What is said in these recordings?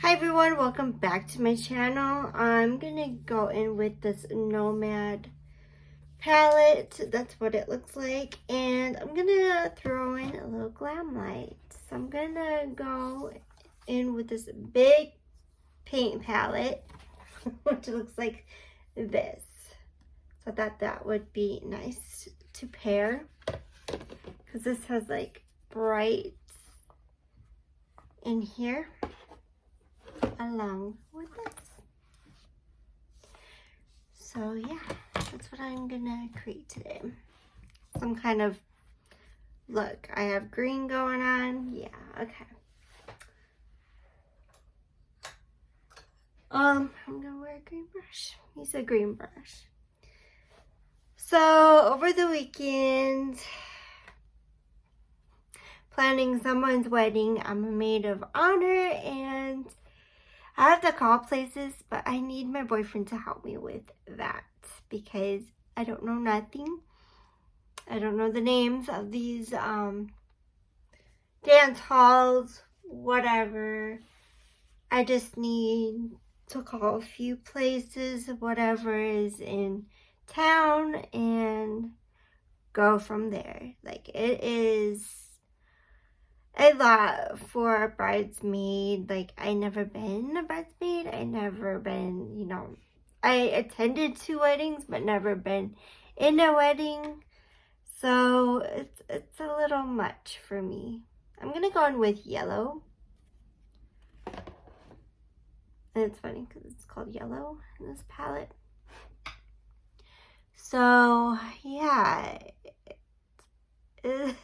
Hi everyone, welcome back to my channel. I'm gonna go in with this Nomad palette. That's what it looks like. And I'm gonna throw in a little glamlite. So I'm gonna go in with this big paint palette, which looks like this. So I thought that would be nice to pair, because this has like bright in here along with this. So yeah, that's what I'm gonna create today. Some kind of look. I have green going on. Yeah, okay. I'm gonna wear a green brush. Use a green brush. So over the weekend, planning someone's wedding. I'm a maid of honor and I have to call places, but I need my boyfriend to help me with that because I don't know nothing. I don't know the names of these dance halls, whatever. I just need to call a few places, whatever is in town, and go from there. Like, it is a lot for a bridesmaid. Like, I never been a bridesmaid. I never been, I attended 2 weddings, but never been in a wedding. So it's a little much for me. I'm gonna go in with yellow. And it's funny because it's called yellow in this palette. So yeah, it's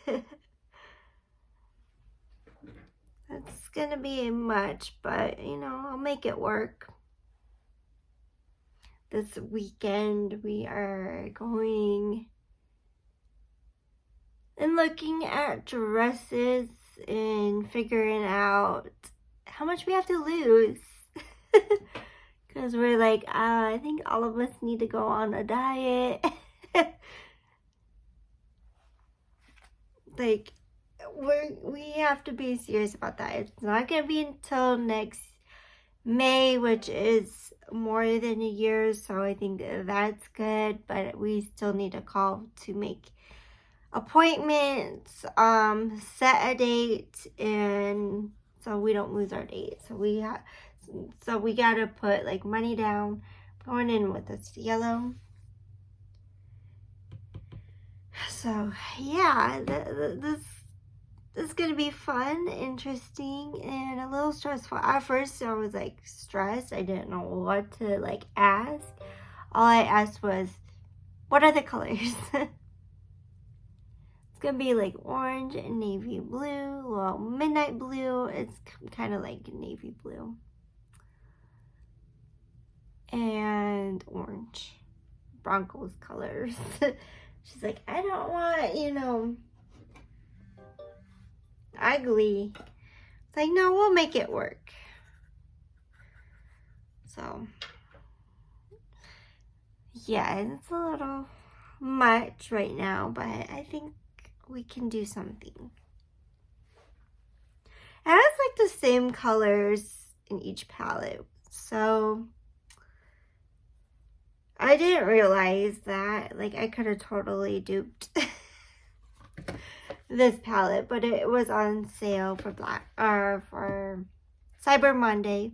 gonna be much, but I'll make it work. This weekend we are going and looking at dresses and figuring out how much we have to lose. Because we're like, I think all of us need to go on a diet. Like, we have to be serious about that. It's not going to be until next May, which is more than a year. So I think that's good. But we still need to call to make appointments, set a date, and so we don't lose our date. So we gotta put like money down. Going in with this yellow. So yeah, this is gonna be fun, interesting, and a little stressful. At first I was like stressed. I didn't know what to like ask. All I asked was, what are the colors? It's gonna be like orange and navy blue, well, midnight blue. It's kind of like navy blue and orange, Broncos colors. She's like, I don't want, ugly. It's like, no, we'll make it work. So yeah, it's a little much right now, but I think we can do something. It has like the same colors in each palette, so I didn't realize that. Like, I could have totally duped this palette, but it was on sale for for Cyber Monday.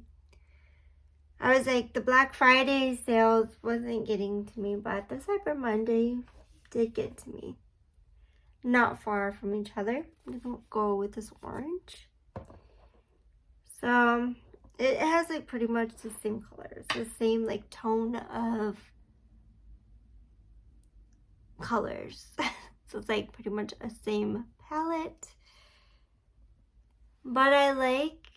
I was like, the Black Friday sales wasn't getting to me, but the Cyber Monday did get to me. Not far from each other. I'm gonna go with this orange. So it has like pretty much the same colors, the same like tone of colors. So it's like pretty much a same palette. But I like,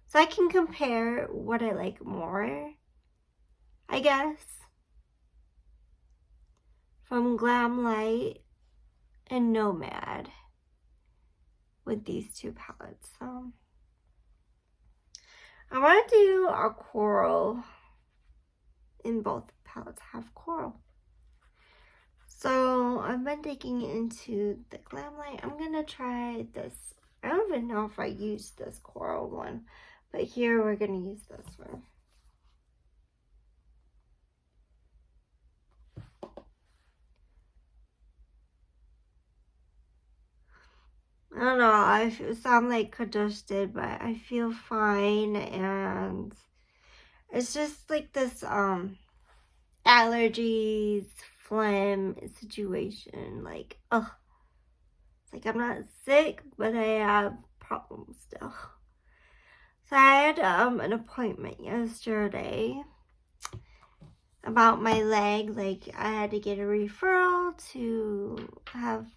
so I can compare what I like more, I guess, from Glamlite and Nomad with these 2 palettes. So I want to do a coral in both palettes. Have coral. So I've been digging into the Glamlite. I'm gonna try this I don't even know if I used this coral one, but here we're going to use this one. I don't know, I sound like congested, but I feel fine, and it's just like this allergies, phlegm situation. Like, ugh, it's like I'm not sick, but I have problems still. So I had an appointment yesterday about my leg. Like, I had to get a referral to have,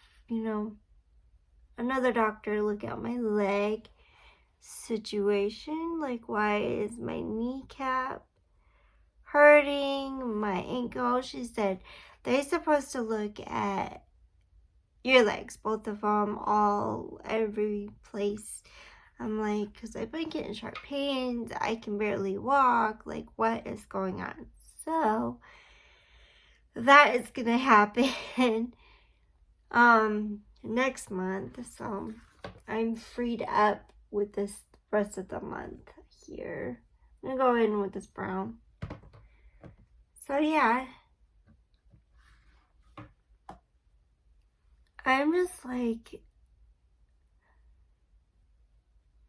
another doctor look at my leg situation. Like, why is my kneecap hurting, my ankle? She said they're supposed to look at your legs, both of them, every place. I'm like, because I've been getting sharp pains, I can barely walk, like, what is going on? So that is gonna happen next month. So I'm freed up with this rest of the month here. I'm gonna go in with this brown. So yeah, I'm just like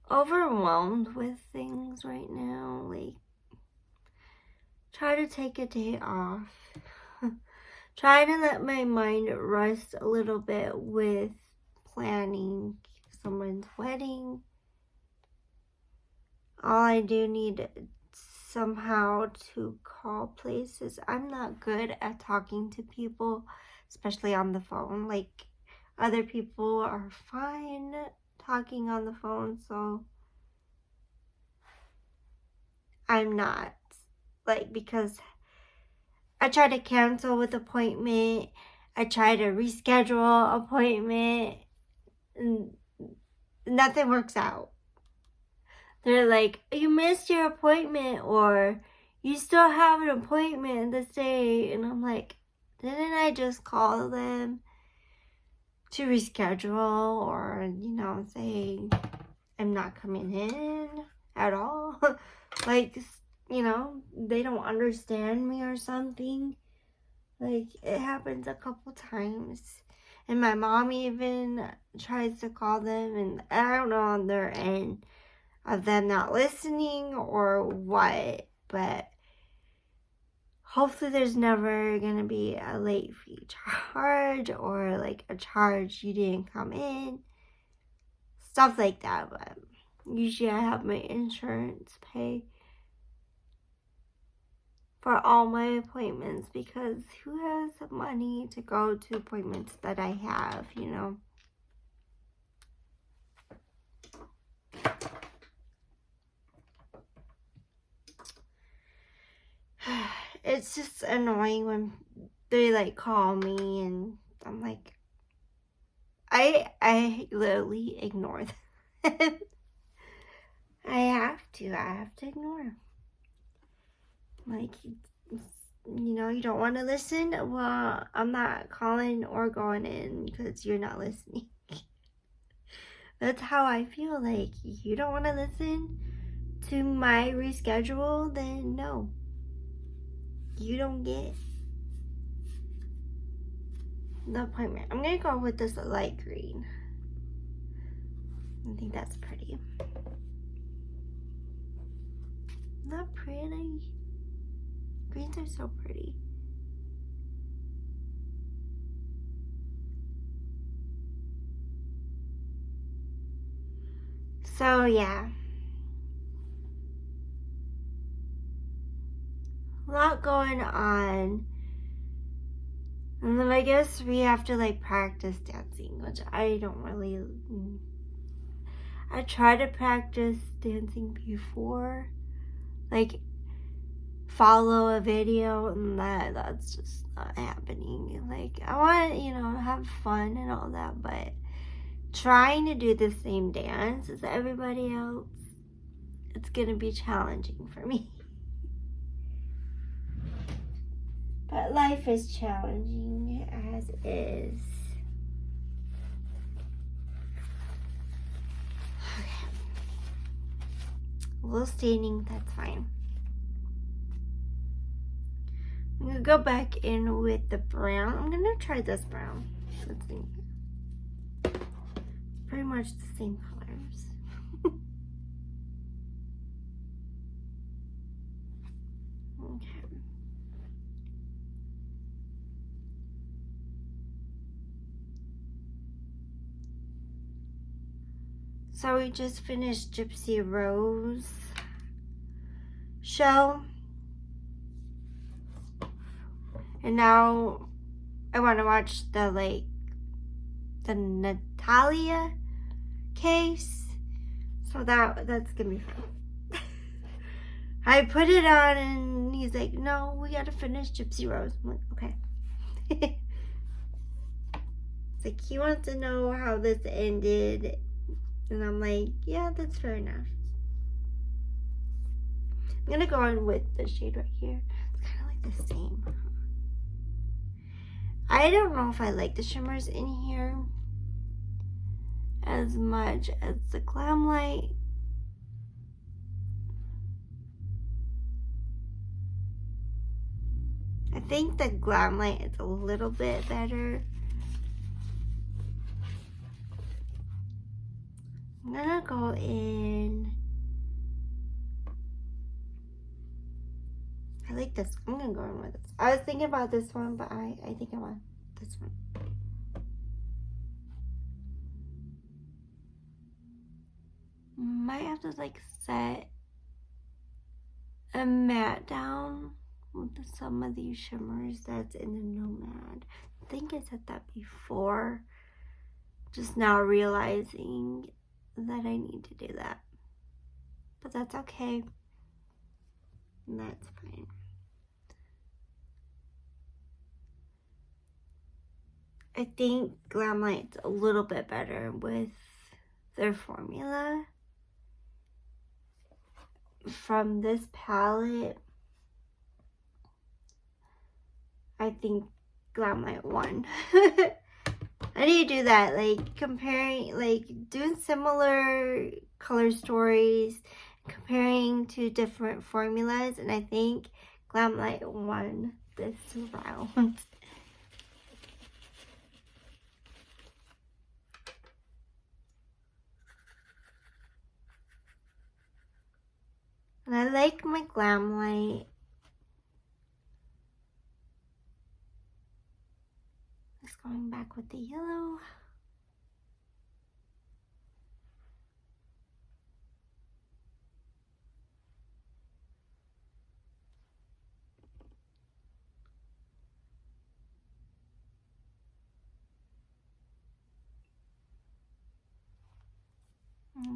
overwhelmed with things right now. Like, try to take a day off. Try to let my mind rest a little bit with planning someone's wedding. All I do need somehow to call places. I'm not good at talking to people, especially on the phone. Like, other people are fine talking on the phone, so I'm not. Like, because I try to cancel with appointment, I try to reschedule appointment, and nothing works out. They're like, you missed your appointment, or you still have an appointment this day. And I'm like, didn't I just call them to reschedule, or, say I'm not coming in at all? Like, they don't understand me or something. Like, it happens a couple times. And my mom even tries to call them, and I don't know on their end of them not listening or what, but hopefully there's never gonna be a late fee charge, or like a charge you didn't come in, stuff like that. But usually I have my insurance pay for all my appointments, because who has the money to go to appointments that I have, It's just annoying when they like call me, and I'm like, I literally ignore them. I have to ignore them. Like, you don't want to listen? Well, I'm not calling or going in because you're not listening. That's how I feel. Like, you don't want to listen to my reschedule, then no. You don't get the appointment. I'm gonna go with this light green. I think that's pretty. Not pretty. Greens are so pretty. So yeah, a lot going on. And then I guess we have to like practice dancing, which I don't really. I tried to practice dancing before, like follow a video, and that's just not happening. Like, I want to, have fun and all that, but trying to do the same dance as everybody else, it's gonna be challenging for me. But life is challenging as is. A little staining, that's fine. I'm gonna go back in with the brown. I'm gonna try this brown. Let's see. Pretty much the same colors. Okay. So we just finished Gypsy Rose show. And now I want to watch the Natalia case. So that's gonna be fun. I put it on and he's like, no, we gotta finish Gypsy Rose. I'm like, okay. It's like he wants to know how this ended. And I'm like, yeah, that's fair enough. I'm gonna go on with the shade right here. It's kind of like the same. I don't know if I like the shimmers in here as much as the Glamlite. I think the Glamlite is a little bit better. I'm gonna go in. I like this. I'm gonna go in with this. I was thinking about this one, but I think I want this one. Might have to like set a matte down with some of these shimmers that's in the Nomad. I think I said that before. Just now realizing that I need to do that. But that's okay. And that's fine. I think Glamlite's a little bit better with their formula. From this palette, I think Glamlite won. I need to do that, like comparing, like doing similar color stories, comparing to different formulas, and I think Glamlite won this round. And I like my Glamlite. Just going back with the yellow.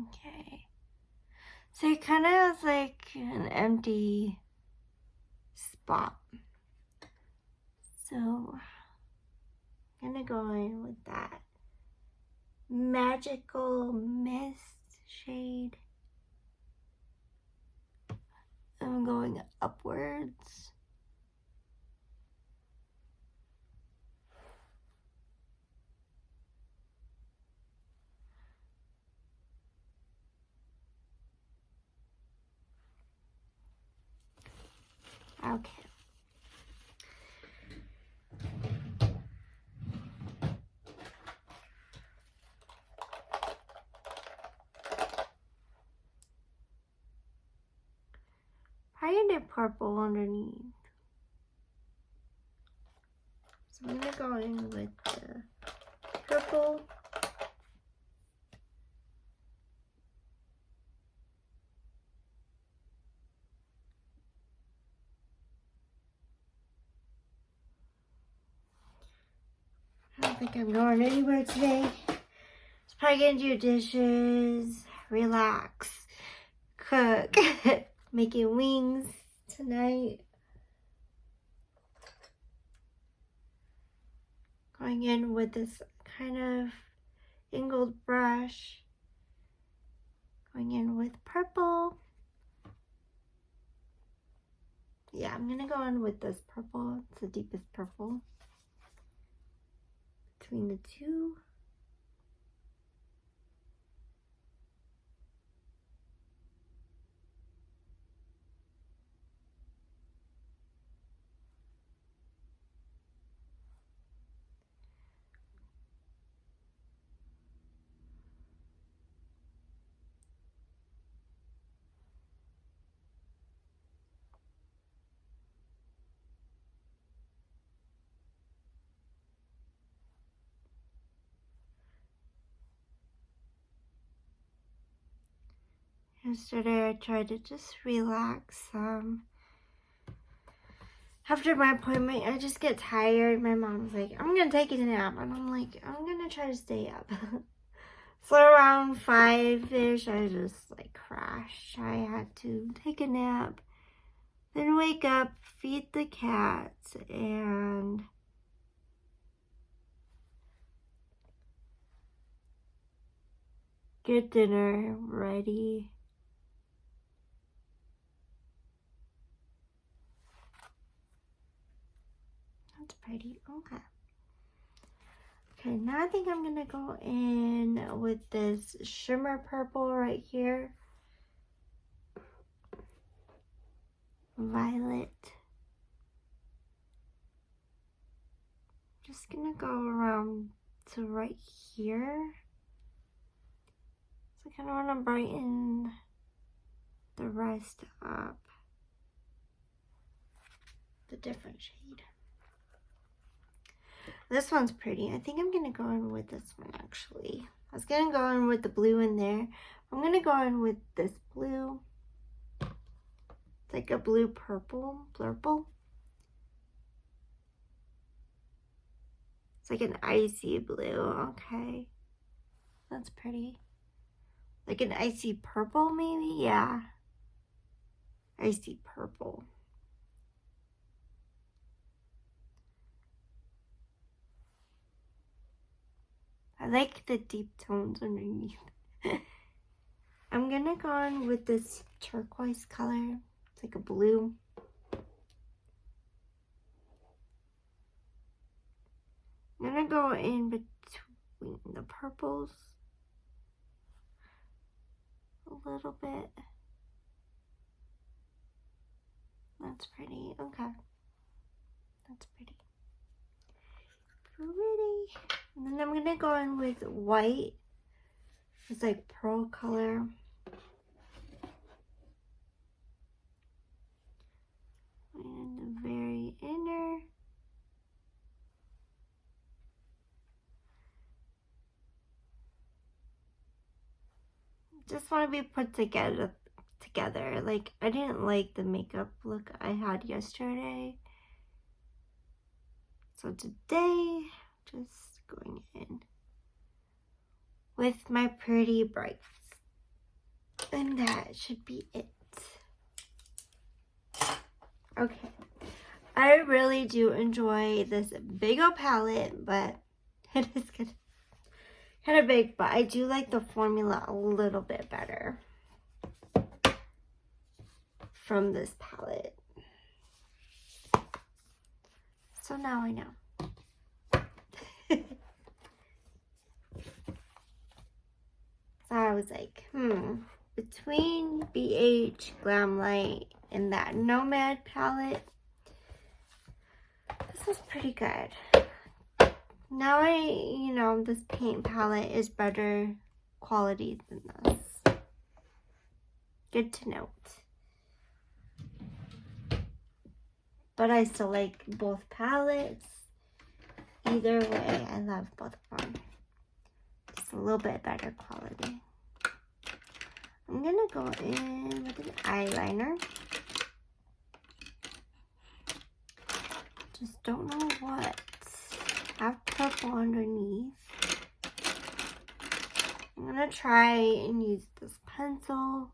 Okay. So it kind of has like an empty spot. So I'm gonna go in with that Magical Mist shade. I'm going upwards. Okay. Probably need purple underneath. So I'm gonna go in with the purple. I don't think I'm going anywhere today. Just probably gonna do dishes, relax, cook, making wings tonight. Going in with this kind of angled brush. Going in with purple. Yeah, I'm gonna go in with this purple. It's the deepest purple between the two. Yesterday I tried to just relax. After my appointment, I just get tired. My mom's like, I'm gonna take a nap. And I'm like, I'm gonna try to stay up. So around 5-ish, I just like crashed. I had to take a nap, then wake up, feed the cats, and get dinner ready. That's pretty. Okay. Okay, now I think I'm gonna go in with this shimmer purple right here. Violet. Just gonna go around to right here. So I kind of want to brighten the rest up. The different shade. This one's pretty. I think I'm gonna go in with this one actually. I was gonna go in with the blue in there. I'm gonna go in with this blue. It's like a blue purple, blurple. It's like an icy blue. Okay, that's pretty. Like an icy purple maybe? Yeah. Icy purple. I like the deep tones underneath. I'm gonna go in with this turquoise color. It's like a blue. I'm gonna go in between the purples a little bit. That's pretty. Okay. That's pretty. Pretty. And then I'm gonna go in with white. It's like pearl color. And the very inner. Just want to be put together. Like, I didn't like the makeup look I had yesterday. So today, just going in with my pretty brights. And that should be it. Okay. I really do enjoy this big old palette, but it is kind of big, but I do like the formula a little bit better from this palette. So now I know. So I was like, between BH, Glamlite, and that Nomad palette, this is pretty good. Now this paint palette is better quality than this. Good to note. But I still like both palettes. Either way, I love both of them. Just a little bit better quality. I'm gonna go in with an eyeliner. Just don't know what. Have purple underneath. I'm gonna try and use this pencil.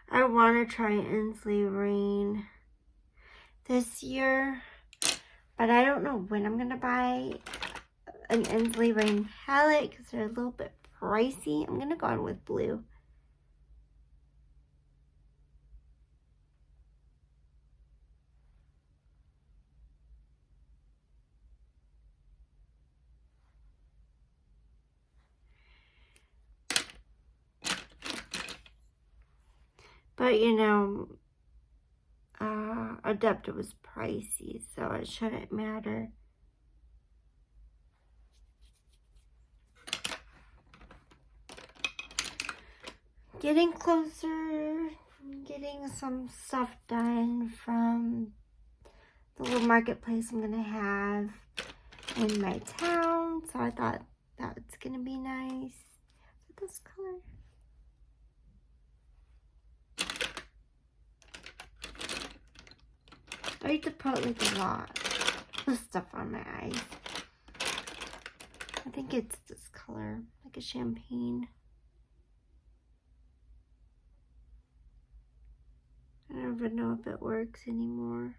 I want to try Inslee Rain this year, but I don't know when I'm going to buy an Inslee Rain palette because they're a little bit pricey. I'm going to go on with blue. But Adepta was pricey, so it shouldn't matter. getting closer, getting some stuff done from the little marketplace I'm gonna have in my town. So I thought that's gonna be nice. This color. I used to put like a lot of stuff on my eyes. I think it's this color, like a champagne. I don't even know if it works anymore.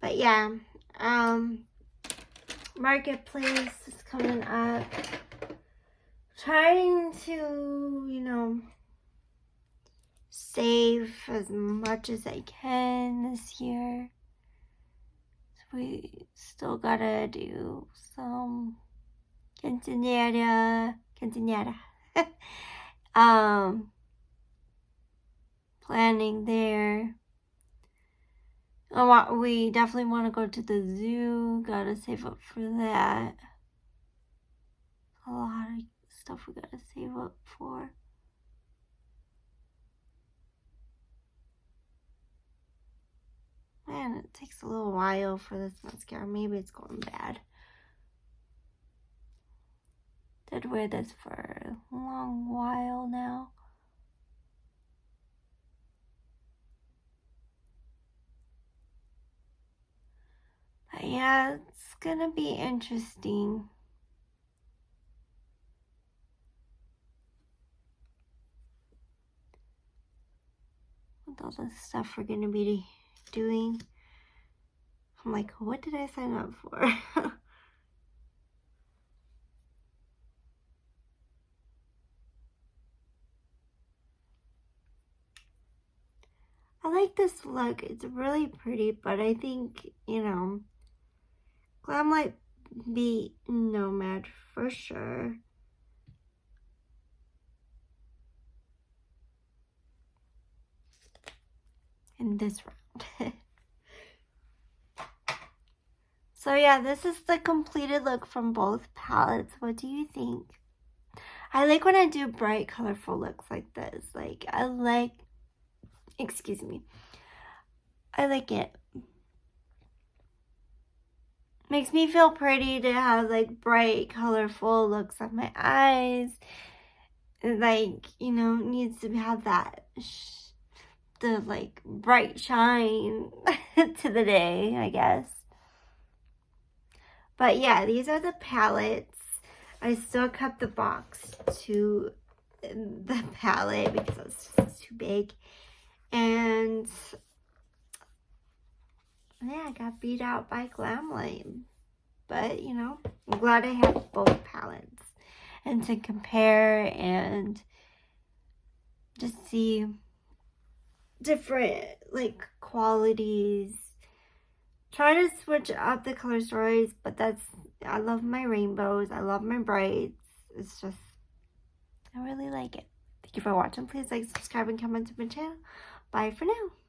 But yeah, marketplace is coming up. Trying to, you know, save as much as I can this year. So we still gotta do some quinceañera, planning there. We definitely want to go to the zoo. Gotta save up for that. A lot of stuff we gotta save up for. Man, it takes a little while for this mascara. Maybe it's going bad. Did wear this for a long while now. But yeah, it's gonna be interesting. With all the stuff we're gonna be doing. I'm like, what did I sign up for? I like this look. It's really pretty, but I think, you know, Glamlite beat Nomad for sure. In this round. So yeah, this is the completed look from both palettes. What do you think? I like when I do bright, colorful looks like this. Like, I like, excuse me. I like it. Makes me feel pretty to have like bright, colorful looks on my eyes. Like, you know, needs to have that, the like bright shine to the day, I guess. But yeah, these are the palettes. I still kept the box to the palette because it's too big. And yeah, I got beat out by Glamlite. But, you know, I'm glad I have both palettes. And to compare and just see different, like, qualities. Try to switch up the color stories, but I love my rainbows. I love my brights. It's just, I really like it. Thank you for watching. Please like, subscribe, and comment to my channel. Bye for now.